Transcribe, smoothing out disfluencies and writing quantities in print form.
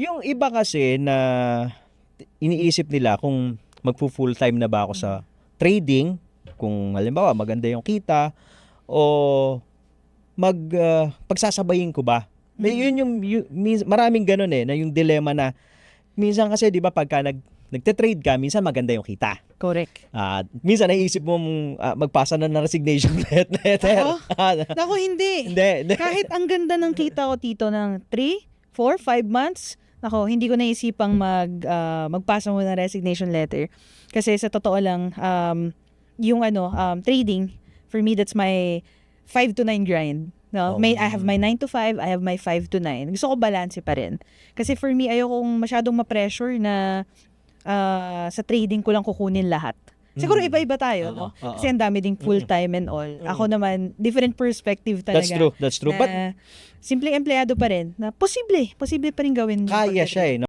Yung iba kasi na iniisip nila kung magfu-full time na ba ako sa trading, kung halimbawa maganda yung kita, o pagsasabayin ko ba? Yun maraming ganun na yung dilemma na minsan kasi 'di ba pagka nagte-trade ka, minsan maganda yung kita. Correct. Minsan naisip mo magpasa na ng resignation letter. Naku, hindi. Hindi. Kahit ang ganda ng kita ko, Tito, ng 3, 4, 5 months, nako, hindi ko naisipang magpasa mo ng resignation letter. Kasi sa totoo lang, yung trading, for me, that's my 5 to 9 grind. No? I have my 9 to 5, I have my 5 to 9. Gusto ko balance pa rin. Kasi for me, ayokong masyadong ma-pressure na sa trading ko lang kukunin lahat. Siguro iba-iba tayo, no? Kasi ang dami ding full-time and all. Ako naman, different perspective talaga. That's true. But Simpleng empleyado pa rin na posible pa rin gawin. kaya siya no?